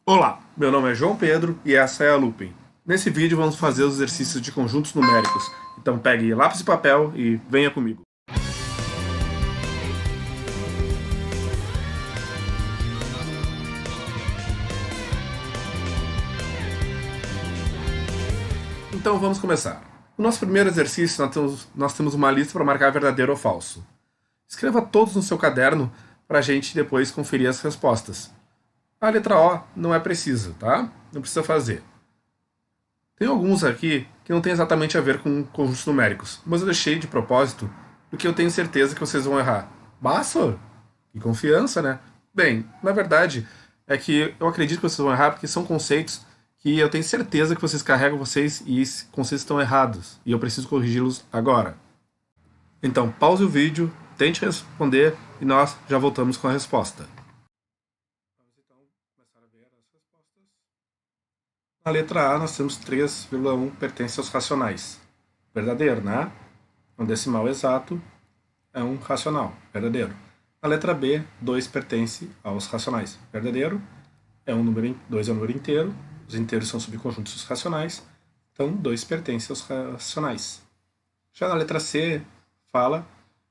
Olá, meu nome é João Pedro e essa é a Looping. Nesse vídeo vamos fazer os exercícios de conjuntos numéricos. Então pegue lápis e papel e venha comigo. Então vamos começar. No nosso primeiro exercício nós temos uma lista para marcar verdadeiro ou falso. Escreva todos no seu caderno para a gente depois conferir as respostas. A letra O não é precisa, tá? Não precisa fazer. Tem alguns aqui que não tem exatamente a ver com conjuntos numéricos, mas eu deixei de propósito porque eu tenho certeza que vocês vão errar. Basta? Que confiança, né? Bem, na verdade, é que eu acredito que vocês vão errar porque são conceitos que eu tenho certeza que vocês carregam vocês e esses conceitos estão errados e eu preciso corrigi-los agora. Então, pause o vídeo, tente responder e nós já voltamos com a resposta. Vamos então começar a ver as respostas. Na letra A, nós temos 3,1 pertence aos racionais. Verdadeiro, né? Um decimal exato é um racional. Verdadeiro. Na letra B, 2 pertence aos racionais. Verdadeiro. 2 é um número inteiro. Os inteiros são subconjuntos dos racionais. Então, 2 pertence aos racionais. Já na letra C, fala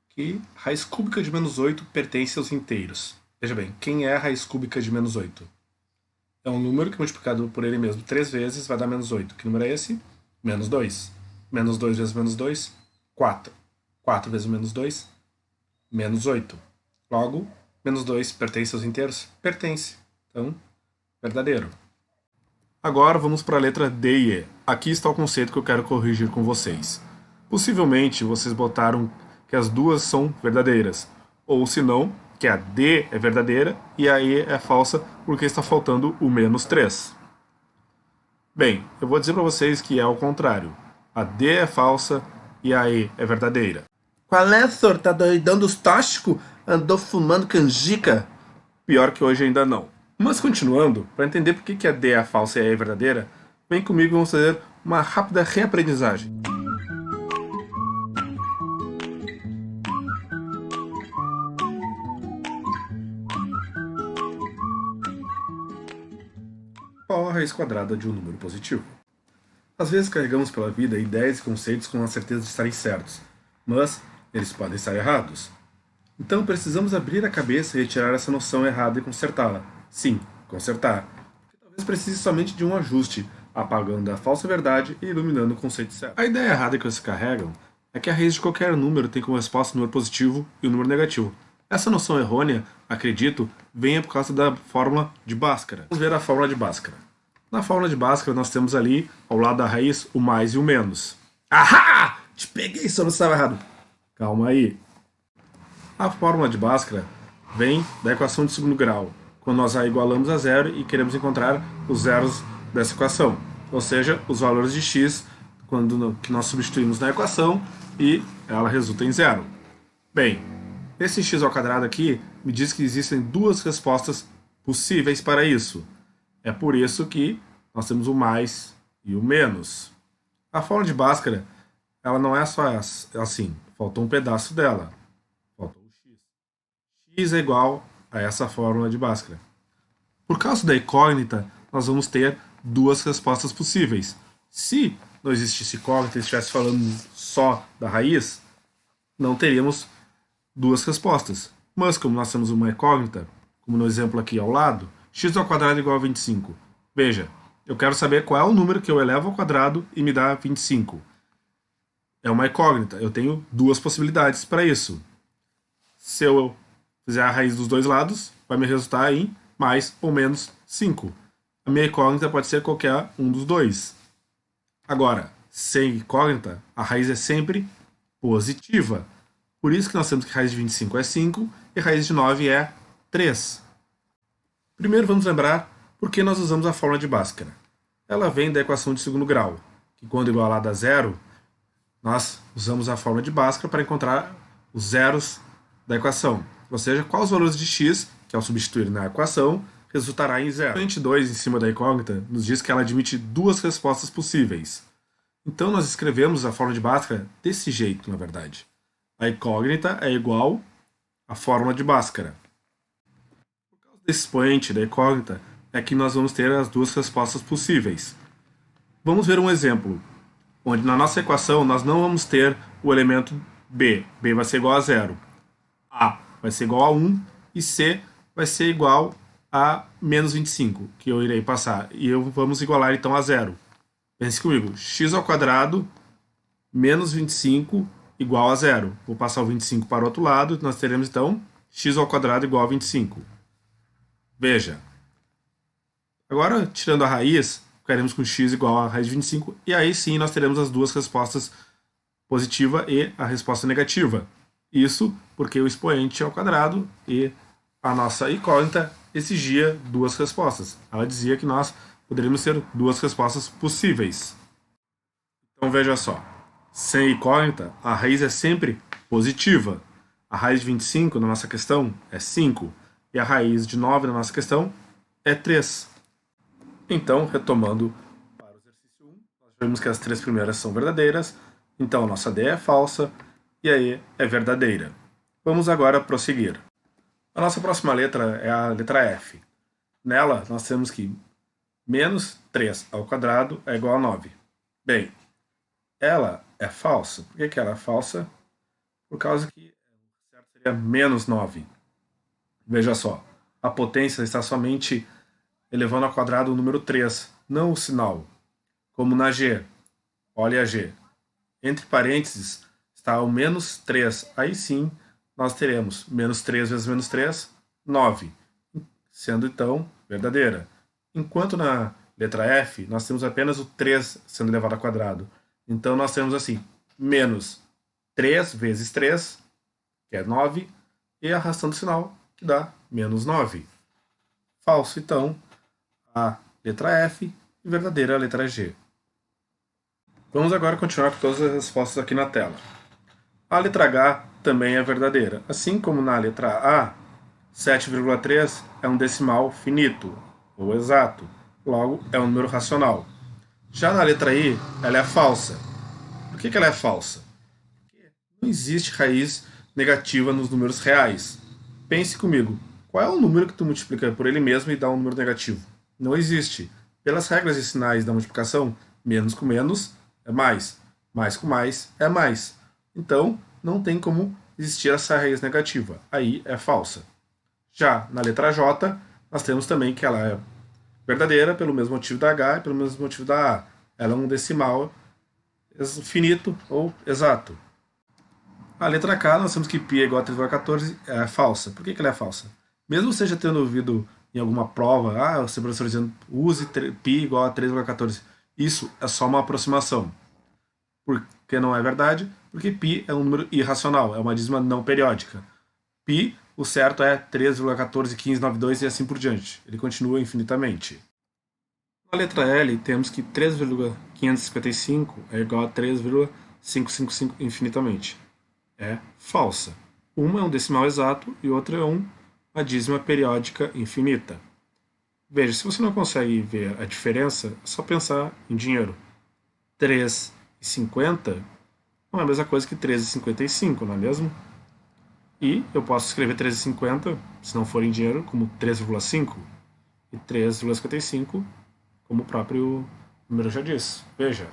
que raiz cúbica de menos 8 pertence aos inteiros. Veja bem, quem é a raiz cúbica de menos 8? É um número que multiplicado por ele mesmo 3 vezes vai dar menos 8. Que número é esse? Menos 2. Menos 2 vezes menos 2, 4. 4 vezes menos 2, menos 8. Logo, menos 2 pertence aos inteiros? Pertence. Então, verdadeiro. Agora vamos para a letra D e E. Aqui está o conceito que eu quero corrigir com vocês. Possivelmente vocês botaram que as duas são verdadeiras. Ou se não, que a D é verdadeira e a E é falsa porque está faltando o menos 3. Bem, eu vou dizer para vocês que é o contrário. A D é falsa e a E é verdadeira. Qual é, senhor? Tá doidão dos tóxicos? Andou fumando canjica? Pior que hoje ainda não. Mas continuando, para entender por que a D é falsa e a E é verdadeira, vem comigo e vamos fazer uma rápida reaprendizagem. Qual a raiz quadrada de um número positivo? Às vezes carregamos pela vida ideias e conceitos com a certeza de estarem certos, mas eles podem estar errados. Então precisamos abrir a cabeça e retirar essa noção errada e consertá-la. Sim, consertar. Porque talvez precise somente de um ajuste, apagando a falsa verdade e iluminando o conceito certo. A ideia errada que vocês carregam é que a raiz de qualquer número tem como resposta o número positivo e o número negativo. Essa noção errônea, acredito, venha por causa da fórmula de Bhaskara. Vamos ver a fórmula de Bhaskara. Na fórmula de Bhaskara nós temos ali, ao lado da raiz, o mais e o menos. Ahá! Te peguei, só não estava errado. Calma aí. A fórmula de Bhaskara vem da equação de segundo grau, quando nós a igualamos a zero e queremos encontrar os zeros dessa equação, ou seja, os valores de x que nós substituímos na equação e ela resulta em zero. Bem, esse x ao quadrado aqui me diz que existem duas respostas possíveis para isso. É por isso que nós temos o mais e o menos. A fórmula de Bhaskara, ela não é só assim, faltou um pedaço dela. Faltou o x. X é igual a essa fórmula de Bhaskara. Por causa da incógnita, nós vamos ter duas respostas possíveis. Se não existisse incógnita e estivesse falando só da raiz, não teríamos duas respostas. Mas como nós temos uma incógnita, como no exemplo aqui ao lado, x ao quadrado é igual a 25. Veja, eu quero saber qual é o número que eu elevo ao quadrado e me dá 25. É uma incógnita, eu tenho duas possibilidades para isso. Se eu fizer a raiz dos dois lados, vai me resultar em mais ou menos 5. A minha incógnita pode ser qualquer um dos dois. Agora, sem incógnita, a raiz é sempre positiva. Por isso que nós temos que raiz de 25 é 5 e raiz de 9 é 3. Primeiro vamos lembrar por que nós usamos a fórmula de Bhaskara. Ela vem da equação de segundo grau, que quando igualada a zero, nós usamos a fórmula de Bhaskara para encontrar os zeros da equação. Ou seja, quais os valores de x, que ao substituir na equação, resultará em zero. A 22 em cima da incógnita nos diz que ela admite duas respostas possíveis. Então nós escrevemos a fórmula de Bhaskara desse jeito, na verdade. A incógnita é igual à fórmula de Bhaskara. Por causa desse expoente da incógnita, é que nós vamos ter as duas respostas possíveis. Vamos ver um exemplo, onde na nossa equação nós não vamos ter o elemento b. B vai ser igual a zero. A vai ser igual a 1 e C vai ser igual a menos 25, que eu irei passar. E vamos igualar então a zero. Pense comigo, x ao quadrado menos 25 igual a zero. Vou passar o 25 para o outro lado, nós teremos então x ao quadrado igual a 25. Veja. Agora, tirando a raiz, ficaremos com x igual a raiz de 25, e aí sim nós teremos as duas respostas positiva e a resposta negativa. Isso porque o expoente é ao quadrado e a nossa incógnita exigia duas respostas. Ela dizia que nós poderíamos ter duas respostas possíveis. Então veja só, sem incógnita, a raiz é sempre positiva. A raiz de 25 na nossa questão é 5 e a raiz de 9 na nossa questão é 3. Então, retomando para o exercício 1, nós vemos que as três primeiras são verdadeiras, então a nossa D é falsa e a E é verdadeira. Vamos agora prosseguir. A nossa próxima letra é a letra F. Nela, nós temos que menos 3 ao quadrado é igual a 9. Bem, ela é falsa. Por que ela é falsa? Por causa que o certo seria menos 9. Veja só, a potência está somente elevando ao quadrado o número 3, não o sinal. Como na G. Olha a G. Entre parênteses está o menos 3. Aí sim, nós teremos menos 3 vezes menos 3, 9. Sendo então verdadeira. Enquanto na letra F, nós temos apenas o 3 sendo elevado ao quadrado. Então nós temos assim, menos 3 vezes 3, que é 9, e arrastando o sinal, que dá menos 9. Falso, então, a letra F e verdadeira a letra G. Vamos agora continuar com todas as respostas aqui na tela. A letra H também é verdadeira. Assim como na letra A, 7,3 é um decimal finito, ou exato. Logo, é um número racional. Já na letra I, ela é falsa. Por que ela é falsa? Porque não existe raiz negativa nos números reais. Pense comigo, qual é o número que tu multiplica por ele mesmo e dá um número negativo? Não existe. Pelas regras de sinais da multiplicação, menos com menos é mais com mais é mais. Então, não tem como existir essa raiz negativa. Aí é falsa. Já na letra J, nós temos também que ela é verdadeira pelo mesmo motivo da H e pelo mesmo motivo da A. Ela é um decimal finito ou exato. A letra K, nós temos que π é igual a 3,14, é falsa. Por que ela é falsa? Mesmo você já tendo ouvido em alguma prova, o seu professor dizendo use π igual a 3,14, isso é só uma aproximação. Por que não é verdade? Porque π é um número irracional, é uma dízima não periódica. Π, o certo é 3,141592 e assim por diante. Ele continua infinitamente. Na letra L, temos que 3,555 é igual a 3,555 infinitamente. É falsa. Uma é um decimal exato e outra é uma dízima periódica infinita. Veja, se você não consegue ver a diferença, é só pensar em dinheiro. 3,50 não é a mesma coisa que 13,55, não é mesmo? E eu posso escrever 13,50, se não for em dinheiro, como 3,5 e 3,55, como o próprio número já diz. Veja,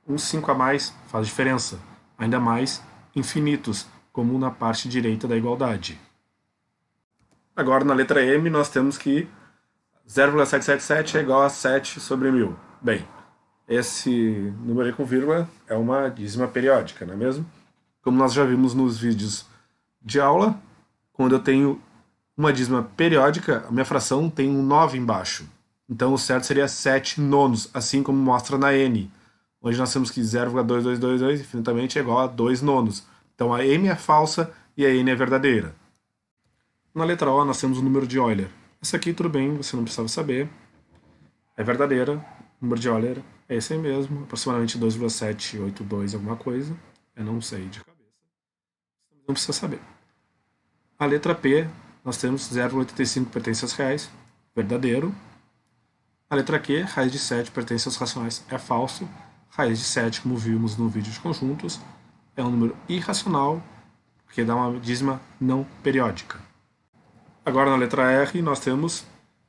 um 5 a mais faz diferença, ainda mais infinitos, como na parte direita da igualdade. Agora, na letra M, nós temos que 0,777 é igual a 7 sobre 1000. Bem, esse número aí com vírgula é uma dízima periódica, não é mesmo? Como nós já vimos nos vídeos de aula, quando eu tenho uma dízima periódica, a minha fração tem um 9 embaixo. Então o certo seria 7 nonos, assim como mostra na N, onde nós temos que 0,2222 infinitamente é igual a 2 nonos. Então a M é falsa e a N é verdadeira. Na letra O nós temos o número de Euler. Essa aqui tudo bem, você não precisava saber. É verdadeira, o número de Euler é esse aí mesmo, aproximadamente 2,782 alguma coisa. Eu não sei de cabeça. Não precisa saber. A letra P, nós temos 0,85 pertence aos reais, verdadeiro. A letra Q, raiz de 7 pertence aos racionais, é falso. Raiz de 7, como vimos no vídeo de conjuntos, é um número irracional, porque dá uma dízima não periódica. Agora na letra R nós temos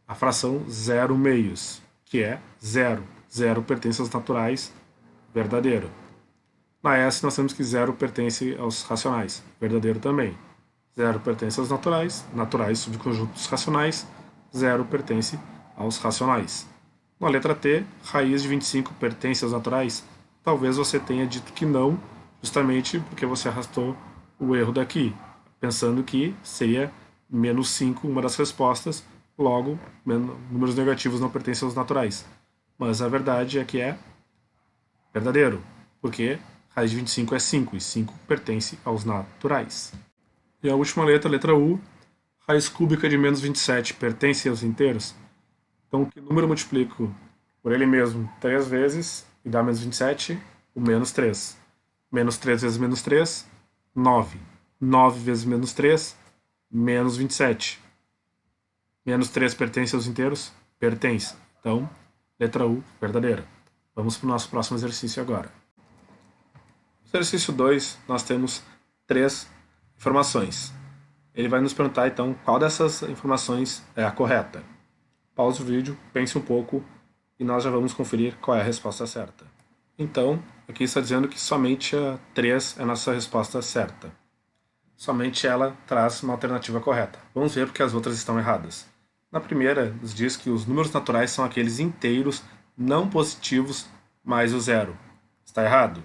a fração 0 meios, que é 0. 0 pertence aos naturais, verdadeiro. Na S nós temos que 0 pertence aos racionais, verdadeiro também. 0 pertence aos naturais, naturais subconjuntos racionais, 0 pertence aos racionais. Na letra T, raiz de 25 pertence aos naturais? Talvez você tenha dito que não, justamente porque você arrastou o erro daqui, pensando que seria menos 5 uma das respostas, logo, números negativos não pertencem aos naturais. Mas a verdade é que é verdadeiro, porque raiz de 25 é 5 e 5 pertence aos naturais. E a última letra, a letra U, raiz cúbica de menos 27 pertence aos inteiros? Então, que número eu multiplico por ele mesmo 3 vezes e dá menos 27? O menos 3. Menos 3 vezes menos 3, 9. 9 vezes menos 3, menos 27. Menos 3 pertence aos inteiros? Pertence. Então, letra U, verdadeira. Vamos para o nosso próximo exercício agora. No exercício 2, nós temos 3 informações. Ele vai nos perguntar, então, qual dessas informações é a correta. Pause o vídeo, pense um pouco e nós já vamos conferir qual é a resposta certa. Então, aqui está dizendo que somente a 3 é a nossa resposta certa. Somente ela traz uma alternativa correta. Vamos ver porque as outras estão erradas. Na primeira, nos diz que os números naturais são aqueles inteiros não positivos mais o zero. Está errado.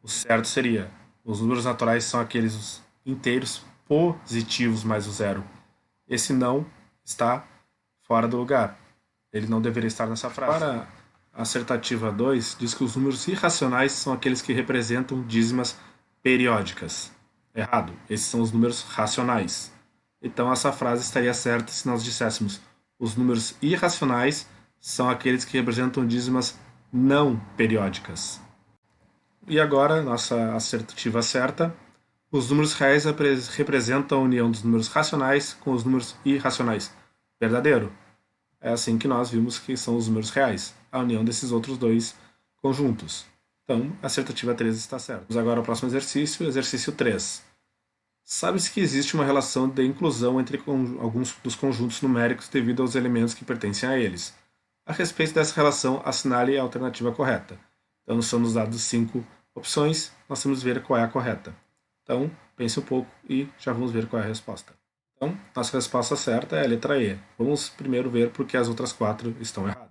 O certo seria, os números naturais são aqueles inteiros positivos mais o zero. Esse não está fora do lugar. Ele não deveria estar nessa frase. Para a assertativa 2, diz que os números irracionais são aqueles que representam dízimas periódicas. Errado. Esses são os números racionais. Então essa frase estaria certa se nós disséssemos os números irracionais são aqueles que representam dízimas não periódicas. E agora, nossa assertiva certa, os números reais representam a união dos números racionais com os números irracionais. Verdadeiro. É assim que nós vimos que são os números reais, a união desses outros dois conjuntos. Então, a assertativa 3 está certa. Vamos agora ao próximo exercício, exercício 3. Sabe-se que existe uma relação de inclusão entre alguns dos conjuntos numéricos devido aos elementos que pertencem a eles. A respeito dessa relação, assinale a alternativa correta. Então, são nos dados 5 opções, nós temos que ver qual é a correta. Então, pense um pouco e já vamos ver qual é a resposta. Então, nossa resposta certa é a letra E. Vamos primeiro ver por que as outras 4 estão erradas.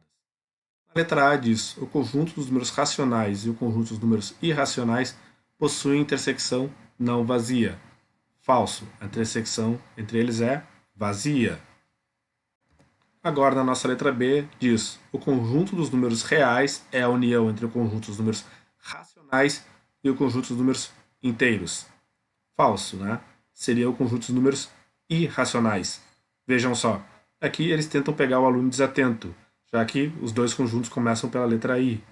A letra A diz: o conjunto dos números racionais e o conjunto dos números irracionais possuem intersecção não vazia. Falso. A intersecção entre eles é vazia. Agora, na nossa letra B, diz: o conjunto dos números reais é a união entre o conjunto dos números racionais e o conjunto dos números inteiros. Falso, né? Seria o conjunto dos números irracionais. Vejam só, aqui eles tentam pegar o aluno desatento, já que os dois conjuntos começam pela letra I.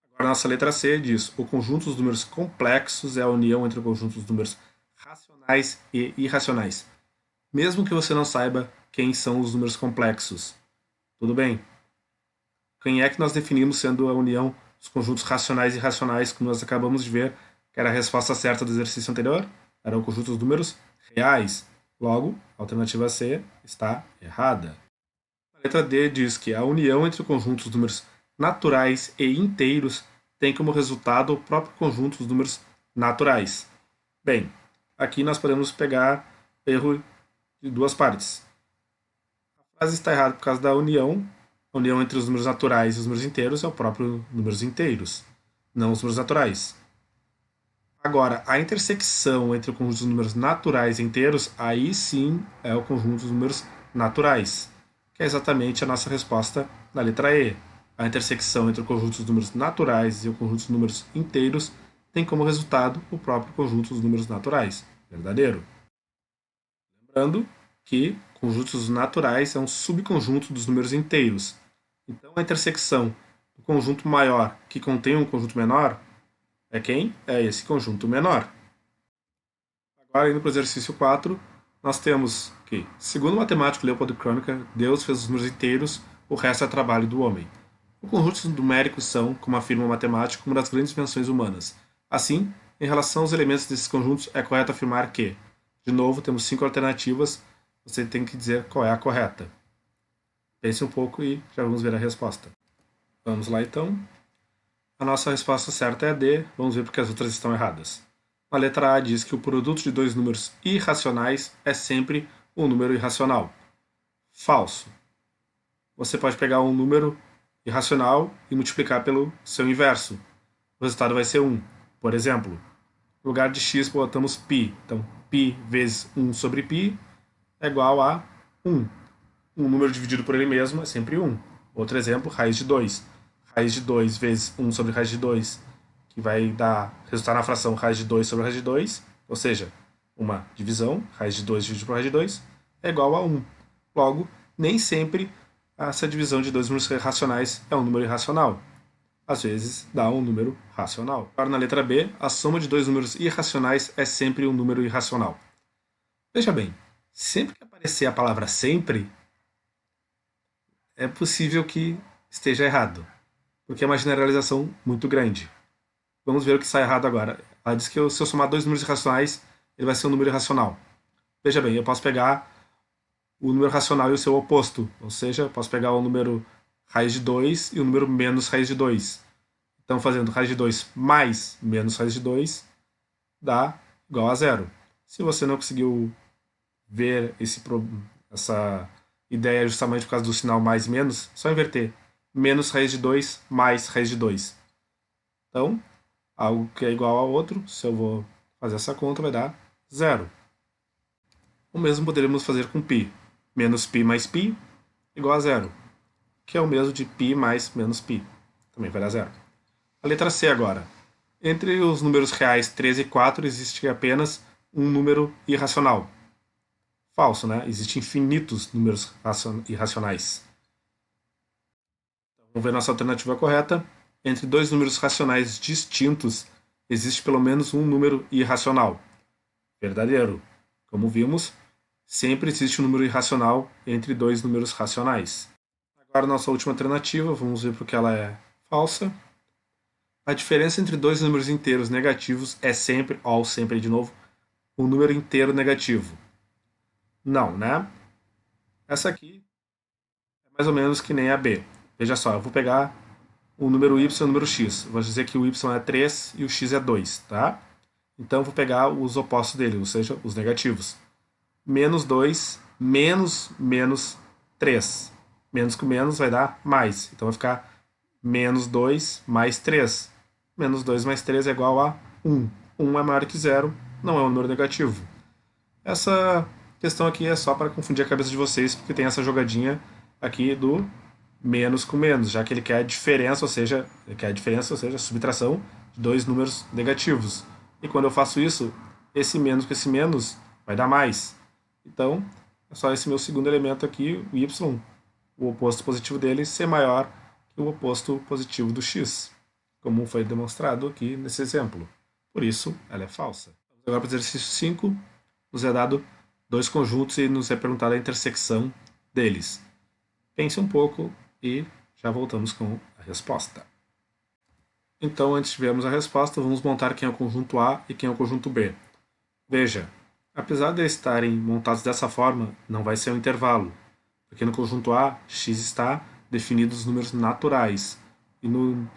Agora, nossa letra C diz: o conjunto dos números complexos é a união entre o conjunto dos números racionais e irracionais. Mesmo que você não saiba quem são os números complexos. Tudo bem? Quem é que nós definimos sendo a união dos conjuntos racionais e irracionais que nós acabamos de ver, que era a resposta certa do exercício anterior? Era o conjunto dos números reais. Logo, a alternativa C está errada. A letra D diz que a união entre o conjunto dos números naturais e inteiros tem como resultado o próprio conjunto dos números naturais. Bem, aqui nós podemos pegar erro de duas partes. A frase está errada por causa da união. A união entre os números naturais e os números inteiros é o próprio números inteiros, não os números naturais. Agora, a intersecção entre o conjunto dos números naturais e inteiros, aí sim é o conjunto dos números naturais, que é exatamente a nossa resposta na letra E. A intersecção entre o conjunto dos números naturais e o conjunto dos números inteiros tem como resultado o próprio conjunto dos números naturais. Verdadeiro. Lembrando que conjuntos naturais é um subconjunto dos números inteiros. Então, a intersecção do conjunto maior que contém um conjunto menor é quem? É esse conjunto menor. Agora, indo para o exercício 4, nós temos que, segundo o matemático Leopold Kronecker, Deus fez os números inteiros, o resto é trabalho do homem. Os conjuntos numéricos são, como afirma o matemático, uma das grandes invenções humanas. Assim, em relação aos elementos desses conjuntos, é correto afirmar que, de novo, temos 5 alternativas, você tem que dizer qual é a correta. Pense um pouco e já vamos ver a resposta. Vamos lá então. A nossa resposta certa é a D. Vamos ver porque as outras estão erradas. A letra A diz que o produto de dois números irracionais é sempre um número irracional. Falso. Você pode pegar um número irracional e multiplicar pelo seu inverso. O resultado vai ser 1. Por exemplo, no lugar de x botamos π. Então, π vezes 1 sobre π é igual a 1. Um número dividido por ele mesmo é sempre 1. Outro exemplo, raiz de 2. Raiz de 2 vezes 1 sobre raiz de 2, que vai resultar na fração raiz de 2 sobre raiz de 2, ou seja, uma divisão, raiz de 2 dividido por raiz de 2, é igual a 1. Logo, nem sempre essa divisão de dois números racionais é um número irracional. Às vezes dá um número racional. Agora, na letra B, a soma de dois números irracionais é sempre um número irracional. Veja bem, sempre que aparecer a palavra sempre, é possível que esteja errado, porque é uma generalização muito grande. Vamos ver o que está errado agora. Ela diz que se eu somar dois números irracionais, ele vai ser um número irracional. Veja bem, eu posso pegar o número racional e o seu oposto, ou seja, eu posso pegar o número raiz de 2 e o número menos raiz de 2. Então, fazendo raiz de 2 mais menos raiz de 2 dá igual a zero. Se você não conseguiu ver essa ideia justamente por causa do sinal mais menos, só inverter. Menos raiz de 2 mais raiz de 2. Então, algo que é igual ao outro, se eu vou fazer essa conta, vai dar zero. O mesmo poderíamos fazer com π. Menos π mais π igual a zero, que é o mesmo de π mais menos π. Também vai dar zero. A letra C agora. Entre os números reais 3 e 4 existe apenas um número irracional. Falso, né? Existem infinitos números irracionais. Então, vamos ver nossa alternativa correta. Entre dois números racionais distintos, existe pelo menos um número irracional. Verdadeiro. Como vimos, sempre existe um número irracional entre dois números racionais. Agora, nossa última alternativa, vamos ver porque ela é falsa. A diferença entre dois números inteiros negativos é sempre, ou sempre de novo, um número inteiro negativo. Não, né? Essa aqui é mais ou menos que nem a B. Veja só, eu vou pegar o número y e o número x. Vou dizer que o y é 3 e o x é 2, tá? Então eu vou pegar os opostos dele, ou seja, os negativos. Menos 2, menos 3. Menos com menos vai dar mais. Então vai ficar menos 2 mais 3. Menos 2 mais 3 é igual a 1. 1 é maior que 0, não é um número negativo. Essa questão aqui é só para confundir a cabeça de vocês, porque tem essa jogadinha aqui do menos com menos, já que ele quer a diferença, ou seja, a subtração de dois números negativos. E quando eu faço isso, esse menos com esse menos vai dar mais. Então, é só esse meu segundo elemento aqui, o y, o oposto positivo dele, ser maior que o oposto positivo do x, como foi demonstrado aqui nesse exemplo. Por isso, ela é falsa. Vamos agora para o exercício 5. Nos é dado dois conjuntos e nos é perguntada a intersecção deles. Pense um pouco e já voltamos com a resposta. Então, antes de vermos a resposta, vamos montar quem é o conjunto A e quem é o conjunto B. Veja, apesar de estarem montados dessa forma, não vai ser um intervalo, porque no conjunto A, x está definido os números naturais, e no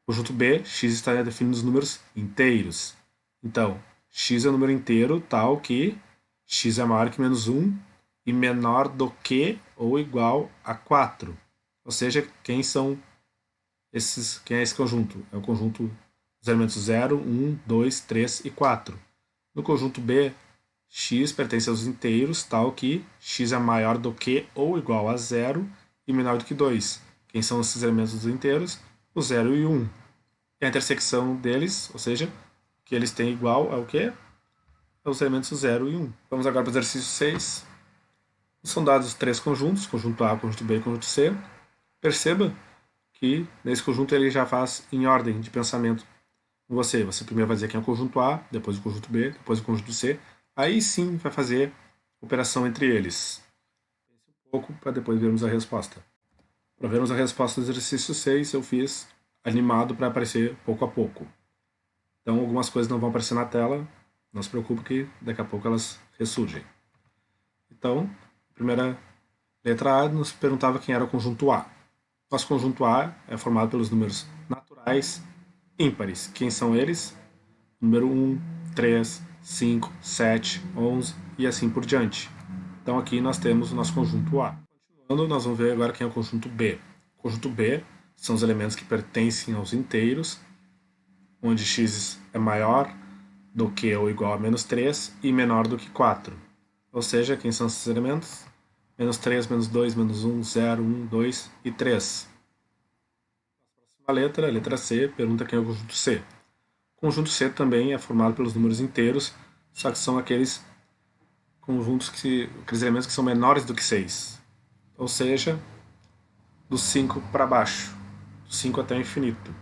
conjunto B, x está definido os números inteiros. Então, x é um número inteiro tal que x é maior que menos 1 e menor do que ou igual a 4. Ou seja, quem é esse conjunto? É o conjunto dos elementos 0, 1, 2, 3 e 4. No conjunto B, x pertence aos inteiros, tal que x é maior do que ou igual a 0 e menor do que 2. Quem são esses elementos dos inteiros? O 0 e o 1. E a intersecção deles, ou seja, que eles têm igual ao quê? Aos elementos 0 e 1. Vamos agora para o exercício 6. São dados três conjuntos, conjunto A, conjunto B e conjunto C. Perceba que nesse conjunto ele já faz em ordem de pensamento com você. Você primeiro vai dizer quem é o conjunto A, depois o conjunto B, depois o conjunto C. Aí sim vai fazer operação entre eles. Pense um pouco para depois vermos a resposta. Para vermos a resposta do exercício 6, eu fiz animado para aparecer pouco a pouco. Então algumas coisas não vão aparecer na tela, não se preocupe que daqui a pouco elas ressurgem. Então, a primeira Letra A nos perguntava quem era o conjunto A. Nosso conjunto A é formado pelos números naturais ímpares. Quem são eles? Número 1, 3, 5, 7, 11 e assim por diante. Então aqui nós temos o nosso conjunto A. Continuando, nós vamos ver agora quem é o conjunto B. O conjunto B são os elementos que pertencem aos inteiros, onde x é maior do que ou igual a menos 3 e menor do que 4. Ou seja, quem são esses elementos? Menos 3, menos 2, menos 1, 0, 1, 2 e 3. A letra C, pergunta quem é o conjunto C. O conjunto C também é formado pelos números inteiros, só que são aqueles conjuntos aqueles elementos que são menores do que 6. Ou seja, do 5 para baixo, do 5 até o infinito.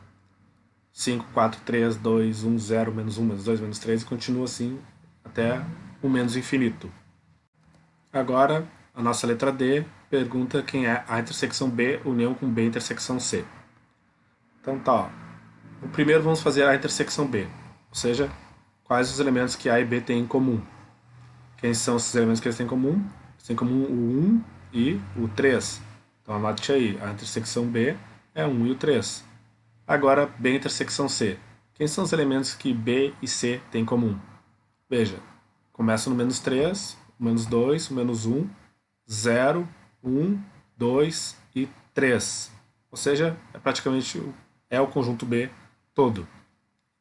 5, 4, 3, 2, 1, 0, menos 1, menos 2, menos 3 e continua assim até o menos infinito. Agora, a nossa letra D pergunta quem é a intersecção B união com B intersecção C. Então tá, ó. O primeiro vamos fazer a intersecção B, ou seja, quais os elementos que A e B têm em comum. Quem são esses elementos que eles têm em comum? Eles têm em comum o 1 e o 3. Então anote aí, a intersecção B é 1 e o 3. Agora, B intersecção C. Quem são os elementos que B e C têm em comum? Veja, começa no menos 3, o menos 2, o menos 1, 0, 1, 2 e 3. Ou seja, é praticamente o conjunto B todo.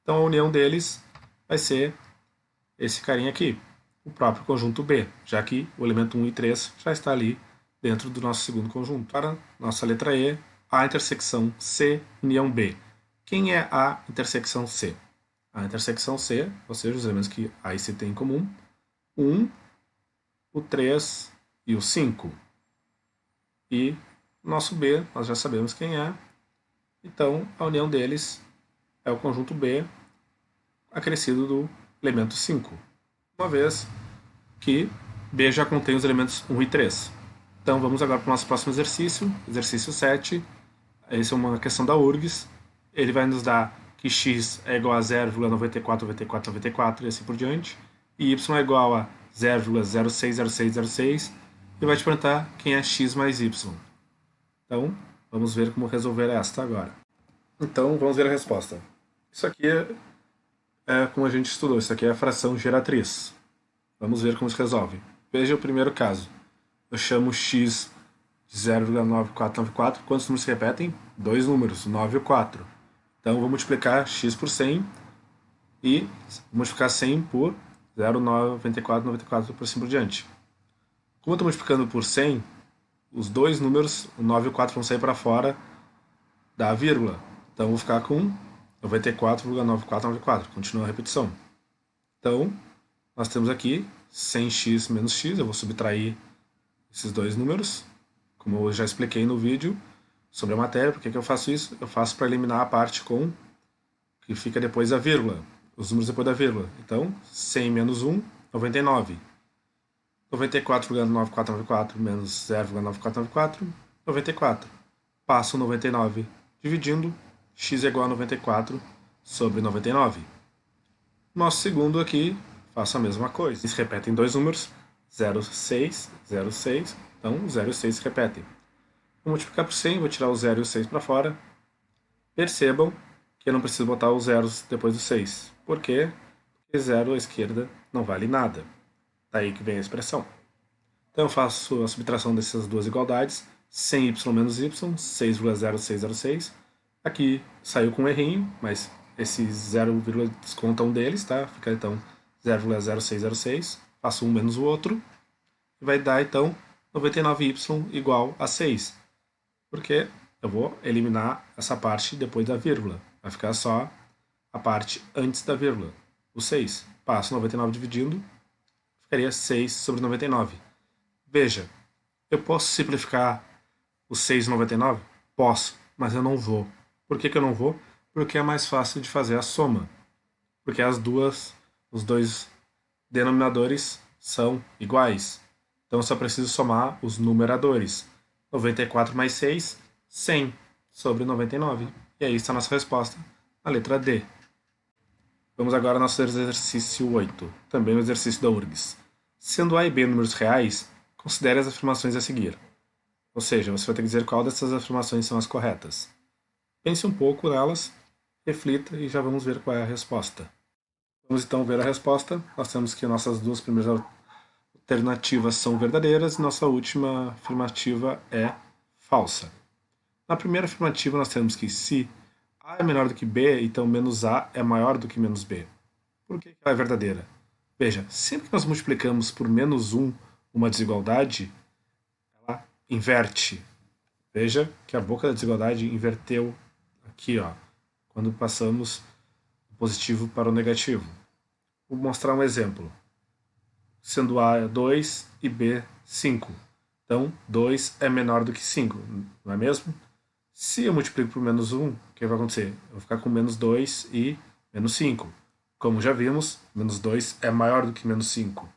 Então a união deles vai ser esse carinha aqui, o próprio conjunto B, já que o elemento 1 e 3 já está ali dentro do nosso segundo conjunto. Para nossa letra E, a intersecção C união B. Quem é a intersecção C? A intersecção C, ou seja, os elementos que A e C têm em comum, 1, o 3 e o 5. E nosso B, nós já sabemos quem é, então a união deles é o conjunto B acrescido do elemento 5. Uma vez que B já contém os elementos 1 e 3. Então vamos agora para o nosso próximo exercício, exercício 7. Essa é uma questão da URGS. Ele vai nos dar que x é igual a 0,94, 94, 94 e assim por diante. E y é igual a 0,060606. E vai te perguntar quem é x mais y. Então, vamos ver como resolver esta agora. Então, vamos ver a resposta. Isso aqui é como a gente estudou. Isso aqui é a fração geratriz. Vamos ver como se resolve. Veja o primeiro caso. Eu chamo x de 0,9494. Quantos números se repetem? Dois números, 9 e 4. Então, vou multiplicar x por 100 e multiplicar 100 por 0,9494 por assim por diante. Como eu estou multiplicando por 100, os dois números, o 9 e o 4, vão sair para fora da vírgula. Então, eu vou ficar com 94,9494. Continua a repetição. Então, nós temos aqui 100x menos x. Eu vou subtrair esses dois números, como eu já expliquei no vídeo sobre a matéria. Por que eu faço isso? Eu faço para eliminar a parte com que fica depois da vírgula, os números depois da vírgula. Então, 100 menos 1, 99. 94,9494 menos 0,9494, 94. Passo 99 dividindo, x é igual a 94 sobre 99. Nosso segundo aqui, faço a mesma coisa. Se repetem dois números, 0,6, 0,6. Então, 0 e 6 se repetem. Vou multiplicar por 100, vou tirar o 0 e o 6 para fora. Percebam que eu não preciso botar os zeros depois do 6. Por quê? Porque 0 à esquerda não vale nada. Daí que vem a expressão. Então eu faço a subtração dessas duas igualdades. 100y menos y, 6,0606. Aqui saiu com um errinho, mas esse 0, desconta um deles, tá? Fica então 0,0606. Faço um menos o outro. E vai dar então 99y igual a 6. Porque eu vou eliminar essa parte depois da vírgula. Vai ficar só a parte antes da vírgula, o 6. Passo 99 dividindo, ficaria 6 sobre 99. Veja, eu posso simplificar o 6 e 99? Posso, mas eu não vou. Por que eu não vou? Porque é mais fácil de fazer a soma. Porque os dois denominadores são iguais. Então eu só preciso somar os numeradores. 94 mais 6, 100 sobre 99. E aí está a nossa resposta, a letra D. Vamos agora ao nosso exercício 8, também o exercício da URGS. Sendo A e B números reais, considere as afirmações a seguir. Ou seja, você vai ter que dizer qual dessas afirmações são as corretas. Pense um pouco nelas, reflita e já vamos ver qual é a resposta. Vamos então ver a resposta. Nós temos que nossas duas primeiras alternativas são verdadeiras e nossa última afirmativa é falsa. Na primeira afirmativa nós temos que se A é menor do que B, então menos A é maior do que menos B. Por que ela é verdadeira? Veja, sempre que nós multiplicamos por menos 1 uma desigualdade, ela inverte. Veja que a boca da desigualdade inverteu aqui, ó, quando passamos do positivo para o negativo. Vou mostrar um exemplo. Sendo A 2 e B 5. Então, 2 é menor do que 5, não é mesmo? Se eu multiplico por menos 1, o que vai acontecer? Eu vou ficar com menos 2 e menos 5. Como já vimos, menos 2 é maior do que menos 5.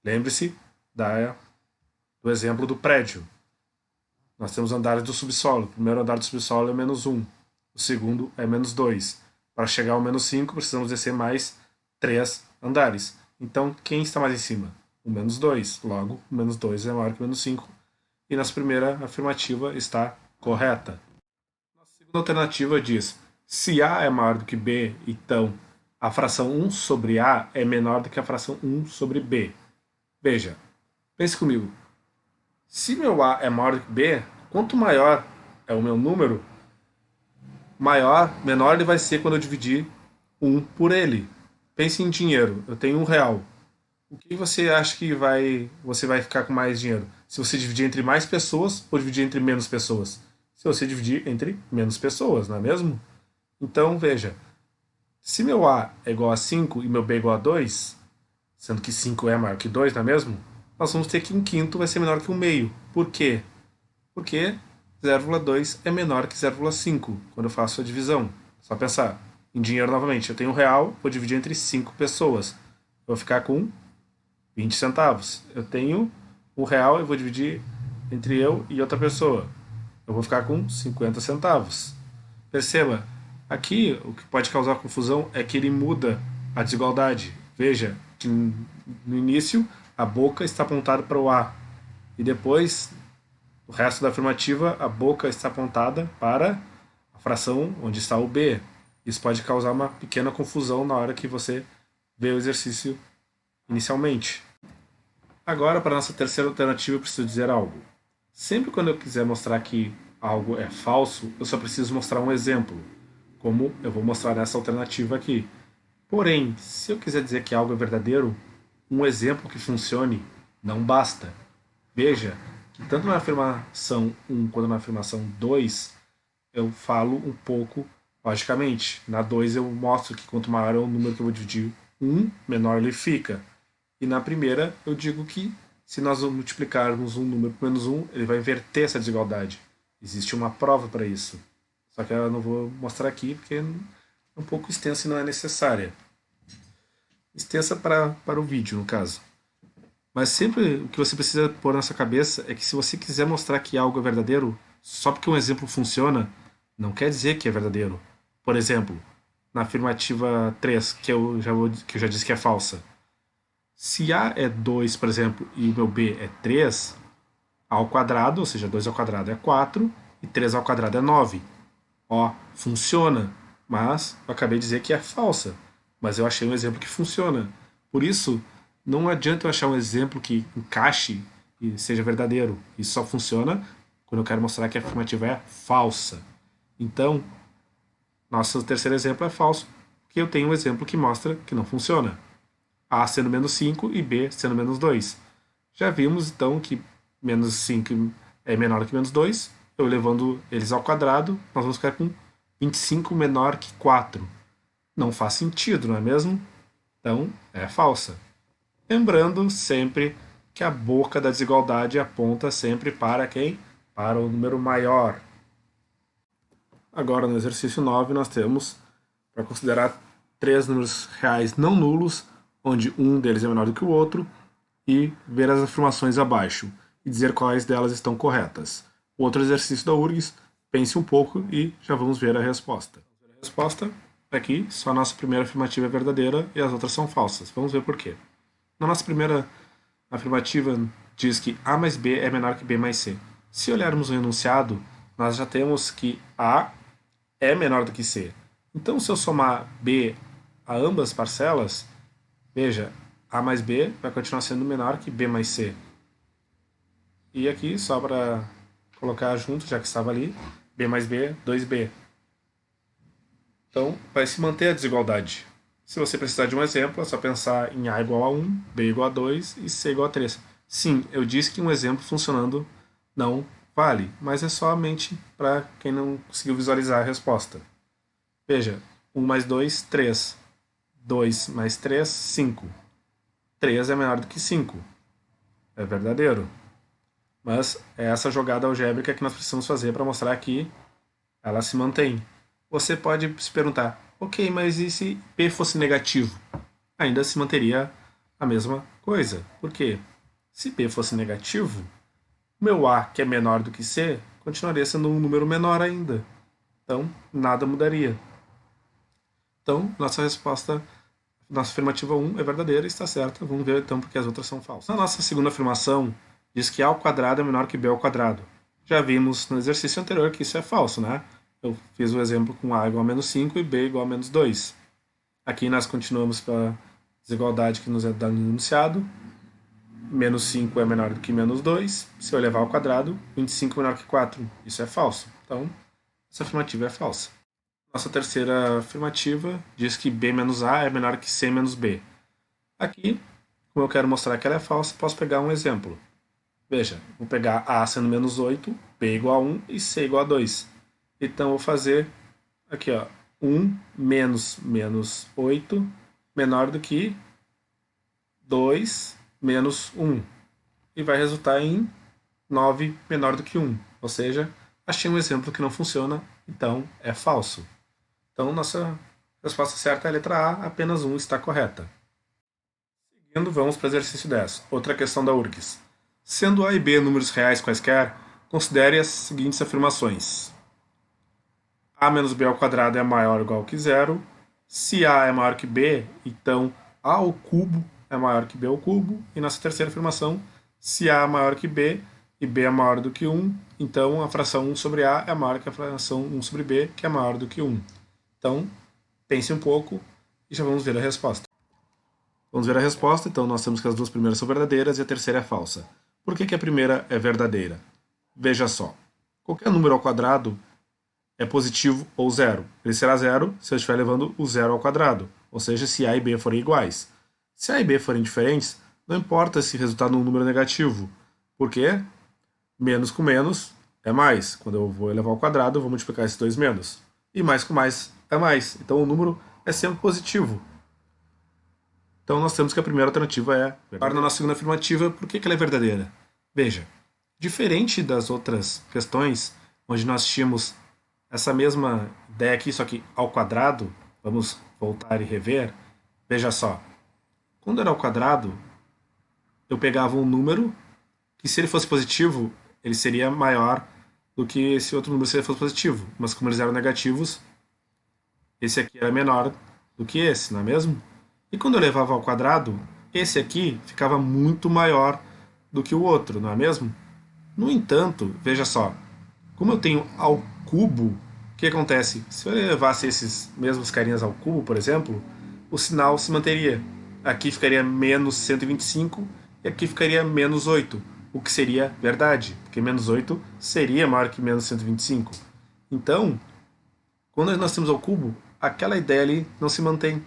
Lembre-se do exemplo do prédio. Nós temos andares do subsolo. O primeiro andar do subsolo é menos 1. O segundo é menos 2. Para chegar ao menos 5, precisamos descer mais 3 andares. Então, quem está mais em cima? O menos 2. Logo, o menos 2 é maior que o menos 5. E nossa primeira afirmativa está correta. Nossa segunda alternativa diz: se A é maior do que B, então a fração 1 sobre A é menor do que a fração 1 sobre B. Veja, pense comigo. Se meu A é maior do que B, quanto maior é o meu número, menor ele vai ser quando eu dividir 1 por ele. Pense em dinheiro. Eu tenho R$ 1. O que você acha que você vai ficar com mais dinheiro? Se você dividir entre mais pessoas ou dividir entre menos pessoas? Se você dividir entre menos pessoas, não é mesmo? Então, veja. Se meu A é igual a 5 e meu B é igual a 2, sendo que 5 é maior que 2, não é mesmo? Nós vamos ter que um quinto vai ser menor que um meio. Por quê? Porque 0,2 é menor que 0,5 quando eu faço a divisão. Só pensar. Em dinheiro novamente. Eu tenho R$ 1, vou dividir entre 5 pessoas. Eu vou ficar com 20 centavos. Eu tenho R$ 1, eu vou dividir entre eu e outra pessoa. Eu vou ficar com 50 centavos. Perceba, aqui o que pode causar confusão é que ele muda a desigualdade. Veja que no início a boca está apontada para o A e depois o resto da afirmativa a boca está apontada para a fração onde está o B. Isso pode causar uma pequena confusão na hora que você vê o exercício inicialmente. Agora, para a nossa terceira alternativa, eu preciso dizer algo. Sempre quando eu quiser mostrar que algo é falso, eu só preciso mostrar um exemplo, como eu vou mostrar nessa alternativa aqui. Porém, se eu quiser dizer que algo é verdadeiro, um exemplo que funcione não basta. Veja que tanto na afirmação 1 quanto na afirmação 2, eu falo um pouco logicamente. Na 2 eu mostro que quanto maior é o número que eu vou dividir 1, menor ele fica. E na primeira eu digo que se nós multiplicarmos um número por menos 1, ele vai inverter essa desigualdade. Existe uma prova para isso. Só que eu não vou mostrar aqui porque é um pouco extensa e não é necessária. Extensa para o vídeo, no caso. Mas sempre o que você precisa pôr na sua cabeça é que se você quiser mostrar que algo é verdadeiro, só porque um exemplo funciona, não quer dizer que é verdadeiro. Por exemplo, na afirmativa 3, que eu já disse que é falsa. Se A é 2, por exemplo, e o meu B é 3, A ao quadrado, ou seja, 2 ao quadrado é 4, e 3 ao quadrado é 9. Ó, funciona, mas eu acabei de dizer que é falsa. Mas eu achei um exemplo que funciona. Por isso, não adianta eu achar um exemplo que encaixe e seja verdadeiro. Isso só funciona quando eu quero mostrar que a afirmativa é falsa. Então, nosso terceiro exemplo é falso, porque eu tenho um exemplo que mostra que não funciona. A sendo menos 5 e B sendo menos 2. Já vimos, então, que menos 5 é menor que menos 2. Eu levando eles ao quadrado, nós vamos ficar com 25 menor que 4. Não faz sentido, não é mesmo? Então, é falsa. Lembrando sempre que a boca da desigualdade aponta sempre para quem? Para o número maior. Agora, no exercício 9, nós temos para considerar 3 números reais não nulos, onde um deles é menor do que o outro, e ver as afirmações abaixo, e dizer quais delas estão corretas. O outro exercício da URGS, pense um pouco e já vamos ver a resposta. A resposta aqui, só a nossa primeira afirmativa é verdadeira e as outras são falsas. Vamos ver por quê. Na nossa primeira afirmativa diz que A mais B é menor que B mais C. Se olharmos o enunciado, nós já temos que A é menor do que C. Então, se eu somar B a ambas parcelas, veja, A mais B vai continuar sendo menor que B mais C. E aqui, só para colocar junto, já que estava ali, B mais B, 2B. Então, vai se manter a desigualdade. Se você precisar de um exemplo, é só pensar em A igual a 1, B igual a 2 e C igual a 3. Sim, eu disse que um exemplo funcionando não vale, mas é somente para quem não conseguiu visualizar a resposta. Veja, 1 mais 2, 3. 2 mais 3, 5. 3 é menor do que 5. É verdadeiro. Mas é essa jogada algébrica que nós precisamos fazer para mostrar que ela se mantém. Você pode se perguntar, ok, mas e se P fosse negativo? Ainda se manteria a mesma coisa. Por quê? Se P fosse negativo, o meu A, que é menor do que C, continuaria sendo um número menor ainda. Então, nada mudaria. Então, nossa resposta, nossa afirmativa 1 é verdadeira e está certa. Vamos ver então porque as outras são falsas. Na nossa segunda afirmação, diz que A ao quadrado é menor que B ao quadrado. Já vimos no exercício anterior que isso é falso, né? Eu fiz o exemplo com A igual a menos 5 e B igual a menos 2. Aqui nós continuamos pela desigualdade que nos é dada no enunciado. Menos 5 é menor do que menos 2. Se eu levar ao quadrado, 25 é menor que 4. Isso é falso. Então, essa afirmativa é falsa. Nossa terceira afirmativa diz que B menos A é menor que C menos B. Aqui, como eu quero mostrar que ela é falsa, posso pegar um exemplo. Veja, vou pegar A sendo menos 8, B igual a 1 e C igual a 2. Então, vou fazer aqui, ó, 1 menos menos 8 menor do que 2 menos 1. E vai resultar em 9 menor do que 1. Ou seja, achei um exemplo que não funciona, então é falso. Então, nossa resposta certa é a letra A, apenas 1 está correta. Seguindo, vamos para o exercício 10. Outra questão da URGS. Sendo A e B números reais quaisquer, considere as seguintes afirmações. A menos B ao quadrado é maior ou igual que zero. Se A é maior que B, então A ao cubo é maior que B ao cubo. E nossa terceira afirmação, se A é maior que B e B é maior do que 1, então a fração 1 sobre A é maior que a fração 1 sobre B, que é maior do que 1. Então, pense um pouco e já vamos ver a resposta. Vamos ver a resposta, então nós temos que as duas primeiras são verdadeiras e a terceira é falsa. Por que a primeira é verdadeira? Veja só, qualquer número ao quadrado é positivo ou zero. Ele será zero se eu estiver levando o zero ao quadrado, ou seja, se A e B forem iguais. Se A e B forem diferentes, não importa se resultar num número negativo, porque menos com menos é mais. Quando eu vou elevar ao quadrado, eu vou multiplicar esses dois menos. E mais com mais é mais. Então o número é sempre positivo. Então nós temos que a primeira alternativa é verdadeira. Agora na nossa segunda afirmativa, por que ela é verdadeira? Veja, diferente das outras questões, onde nós tínhamos essa mesma ideia aqui, só que ao quadrado, vamos voltar e rever, veja só, quando era ao quadrado, eu pegava um número que se ele fosse positivo, ele seria maior do que esse outro número se ele fosse positivo, mas como eles eram negativos, esse aqui era menor do que esse, não é mesmo? E quando eu levava ao quadrado, esse aqui ficava muito maior do que o outro, não é mesmo? No entanto, veja só, como eu tenho ao cubo, o que acontece? Se eu levasse esses mesmos carinhas ao cubo, por exemplo, o sinal se manteria. Aqui ficaria menos 125 e aqui ficaria menos 8, o que seria verdade, porque menos 8 seria maior que menos 125. Então, quando nós temos ao cubo, aquela ideia ali não se mantém.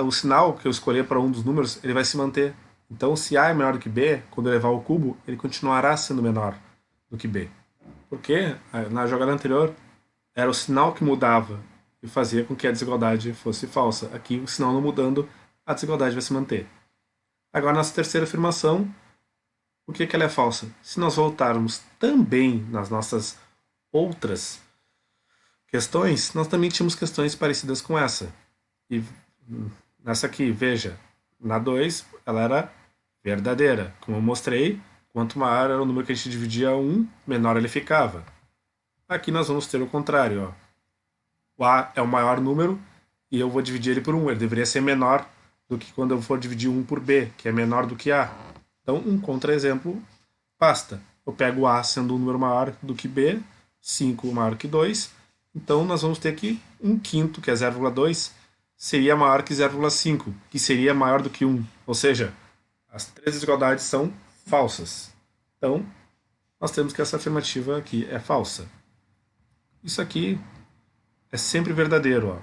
O sinal que eu escolher para um dos números, ele vai se manter. Então, se A é menor do que B, quando eu levar ao cubo, ele continuará sendo menor do que B. Porque na jogada anterior era o sinal que mudava e fazia com que a desigualdade fosse falsa. Aqui, o sinal não mudando, a desigualdade vai se manter. Agora, nossa terceira afirmação, por que ela é falsa? Se nós voltarmos também nas nossas outras questões, nós também tínhamos questões parecidas com essa. E nessa aqui, veja, na 2, ela era verdadeira. Como eu mostrei, quanto maior era o número que a gente dividia 1, menor ele ficava. Aqui nós vamos ter o contrário. Ó. O A é o maior número e eu vou dividir ele por 1. Ele deveria ser menor do que quando eu for dividir 1 por B, que é menor do que A. Então, um contra-exemplo basta. eu pego A sendo um número maior do que B, 5 maior que 2, então nós vamos ter que 1/5, que é 0,2, seria maior que 0,5, que seria maior do que 1. Ou seja, as três desigualdades são falsas. Então, nós temos que essa afirmativa aqui é falsa. Isso aqui é sempre verdadeiro. Ó.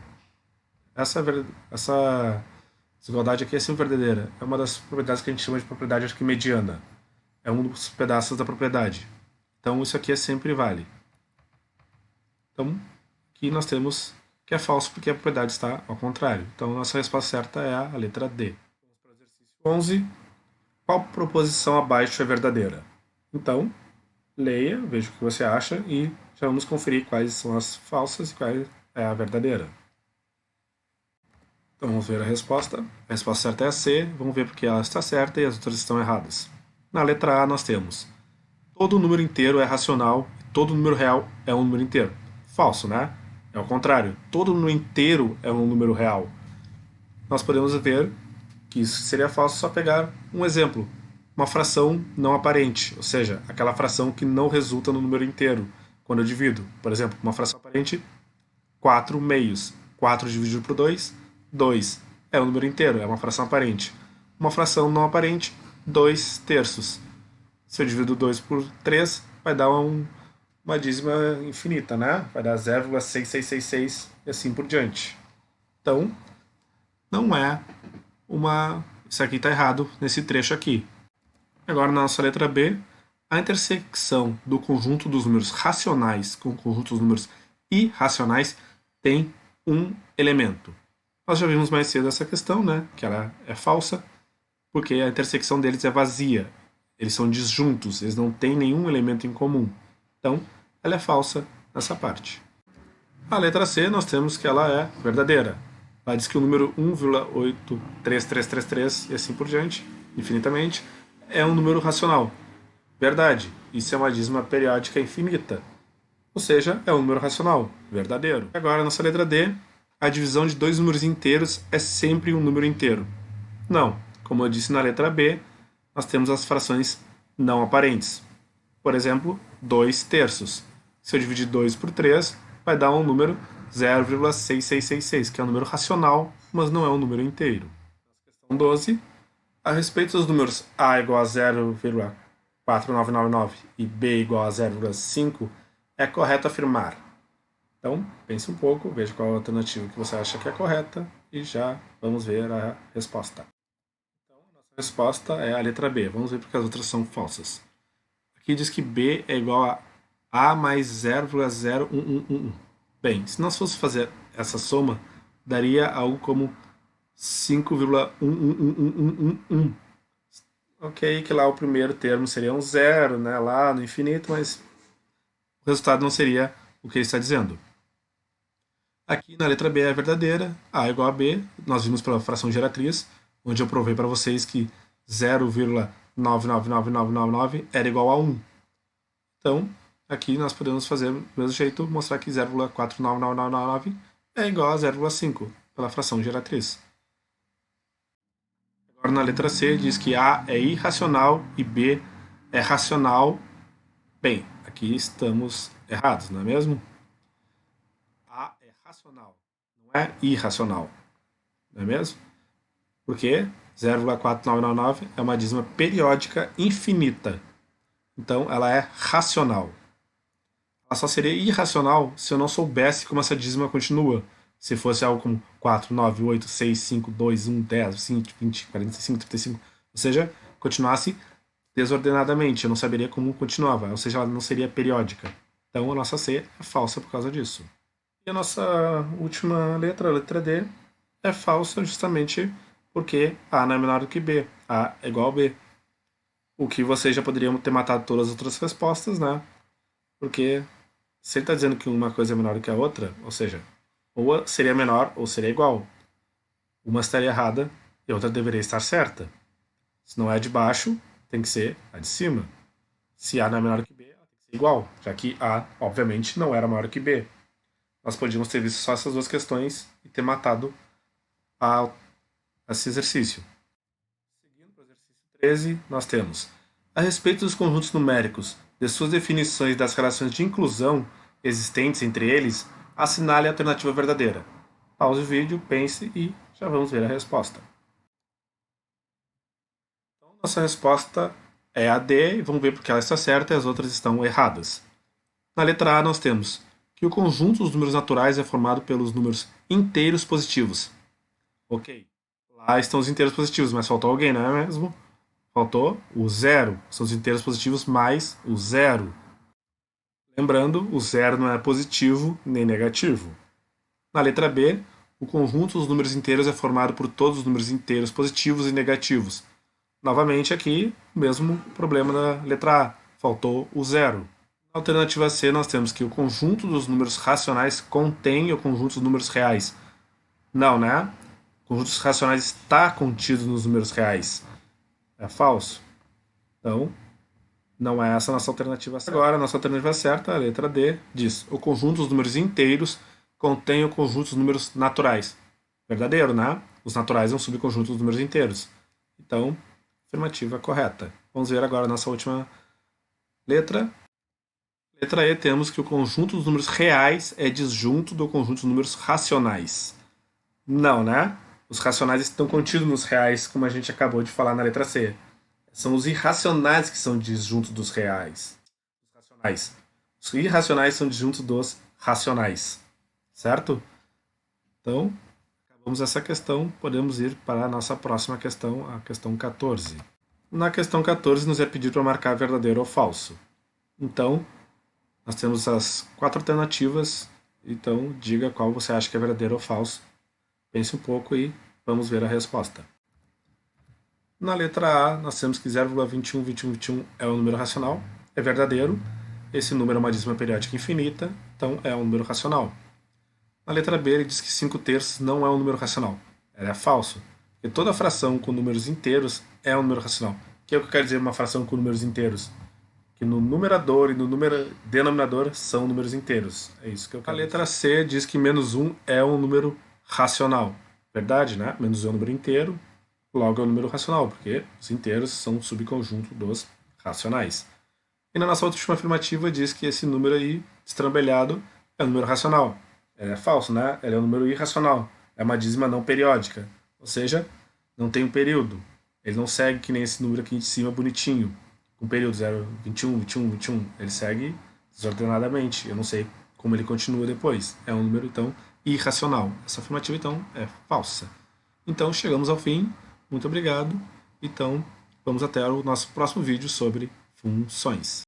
Essa desigualdade aqui é sempre verdadeira. É uma das propriedades que a gente chama de propriedade arquimediana. É um dos pedaços da propriedade. Então, isso aqui é sempre vale. Então, aqui nós temos que é falso porque a propriedade está ao contrário. Então, nossa resposta certa é a letra D. Vamos para o exercício 11. Qual proposição abaixo é verdadeira? Então, leia, veja o que você acha e já vamos conferir quais são as falsas e qual é a verdadeira. Então, vamos ver a resposta. A resposta certa é a C. Vamos ver porque ela está certa e as outras estão erradas. Na letra A, nós temos todo número inteiro é racional e todo número real é um número inteiro. Falso, né? É o contrário. Todo número inteiro é um número real. Nós podemos ver que isso seria falso só pegar um exemplo. Uma fração não aparente, ou seja, aquela fração que não resulta no número inteiro quando eu divido. Por exemplo, uma fração aparente, 4 meios. 4 dividido por 2, 2. É um número inteiro, é uma fração aparente. Uma fração não aparente, 2 terços. Se eu divido 2 por 3, vai dar uma dízima infinita, né? Vai dar 0,6666 e assim por diante. Então, não é uma... Isso aqui está errado nesse trecho aqui. Agora, na nossa letra B, a intersecção do conjunto dos números racionais com o conjunto dos números irracionais tem um elemento. Nós já vimos mais cedo essa questão, né? Que ela é falsa, porque a intersecção deles é vazia. Eles são disjuntos, eles não têm nenhum elemento em comum. Então, ela é falsa nessa parte. A letra C, nós temos que ela é verdadeira. Ela diz que o número 1,83333 e assim por diante, infinitamente, é um número racional. Verdade. Isso é uma dízima periódica infinita. Ou seja, é um número racional. Verdadeiro. Agora, nossa letra D, a divisão de dois números inteiros é sempre um número inteiro. Não. Como eu disse na letra B, nós temos as frações não aparentes. Por exemplo, 2 terços. Se eu dividir 2 por 3, vai dar um número 0,6666, que é um número racional, mas não é um número inteiro. Questão 12. A respeito dos números A igual a 0,4999 e B igual a 0,5, é correto afirmar. Então, pense um pouco, veja qual a alternativa que você acha que é correta e já vamos ver a resposta. Então, a nossa resposta é a letra B. Vamos ver porque as outras são falsas. Aqui diz que B é igual a mais 0,0111. Bem, se nós fosse fazer essa soma, daria algo como 5,11111. Ok, que lá o primeiro termo seria um zero, né, lá no infinito, mas o resultado não seria o que ele está dizendo. Aqui na letra B é verdadeira, A é igual a B, nós vimos pela fração geratriz, onde eu provei para vocês que 0,999999 era igual a 1. Então, aqui nós podemos fazer do mesmo jeito, mostrar que 0,49999 é igual a 0,5 pela fração geratriz. Agora na letra C diz que A é irracional e B é racional. Bem, aqui estamos errados, não é mesmo? A é racional, não é irracional, não é mesmo? Porque 0,4999 é uma dízima periódica infinita. Então ela é racional. Ela só seria irracional se eu não soubesse como essa dízima continua. Se fosse algo como 4, 9, 8, 6, 5, 2, 1, 10, 20, 20, 45, 35. Ou seja, continuasse desordenadamente. Eu não saberia como continuava. Ou seja, ela não seria periódica. Então a nossa C é falsa por causa disso. E a nossa última letra, a letra D, é falsa justamente porque A não é menor do que B. A é igual a B. O que vocês já poderiam ter matado todas as outras respostas, né? Porque se ele está dizendo que uma coisa é menor do que a outra, ou seja, ou seria menor ou seria igual. Uma estaria errada e a outra deveria estar certa. Se não é a de baixo, tem que ser a de cima. Se A não é menor que B, ela tem que ser igual, já que A, obviamente, não era maior que B. Nós podíamos ter visto só essas duas questões e ter matado esse exercício. Seguindo para o exercício 13, nós temos: a respeito dos conjuntos numéricos de suas definições das relações de inclusão existentes entre eles, assinale a alternativa verdadeira. Pause o vídeo, pense e já vamos ver a resposta. Então, nossa resposta é a D, e vamos ver porque ela está certa e as outras estão erradas. Na letra A nós temos que o conjunto dos números naturais é formado pelos números inteiros positivos. Ok. Lá estão os inteiros positivos, mas faltou alguém, não é mesmo? Faltou o zero. São os inteiros positivos mais o zero. Lembrando, o zero não é positivo nem negativo. Na letra B, o conjunto dos números inteiros é formado por todos os números inteiros positivos e negativos. Novamente aqui, mesmo problema da letra A. Faltou o zero. Na alternativa C, nós temos que o conjunto dos números racionais contém o conjunto dos números reais. Não, né? O conjunto dos racionais está contido nos números reais. É falso. Então, não é essa a nossa alternativa certa. Agora, a nossa alternativa certa, a letra D, diz: o conjunto dos números inteiros contém o conjunto dos números naturais. Verdadeiro, né? Os naturais é um subconjunto dos números inteiros. Então, afirmativa correta. Vamos ver agora a nossa última letra. Letra E, temos que o conjunto dos números reais é disjunto do conjunto dos números racionais. Não, né? Os racionais estão contidos nos reais, como a gente acabou de falar na letra C. São os irracionais que são disjuntos dos reais. Os racionais. Os irracionais são disjuntos dos racionais. Certo? Então, acabamos essa questão. Podemos ir para a nossa próxima questão, a questão 14. Na questão 14, nos é pedido para marcar verdadeiro ou falso. Então, nós temos as 4 alternativas. Então, diga qual você acha que é verdadeiro ou falso. Pense um pouco e vamos ver a resposta. Na letra A, nós temos que 0,212121 é um número racional, é verdadeiro. Esse número é uma dízima periódica infinita, então é um número racional. Na letra B, ele diz que 5/3 não é um número racional. Ela é falso, porque toda fração com números inteiros é um número racional. O que é o que eu quero dizer uma fração com números inteiros? Que no numerador e no denominador são números inteiros. É isso que eu quero dizer. A letra C diz que -1 é um número racional. Verdade, né? -1 é um número inteiro, logo é um número racional, porque os inteiros são um subconjunto dos racionais. E na nossa última afirmativa diz que esse número aí, estrambelhado, é um número racional. Ele é falso, né? Ele é um número irracional. É uma dízima não periódica. Ou seja, não tem um período. Ele não segue que nem esse número aqui de cima bonitinho, com período 0, 21, 21, 21. Ele segue desordenadamente. Eu não sei como ele continua depois. É um número, então, irracional. Essa afirmativa, então, é falsa. Então, chegamos ao fim. Muito obrigado. Então, vamos até o nosso próximo vídeo sobre funções.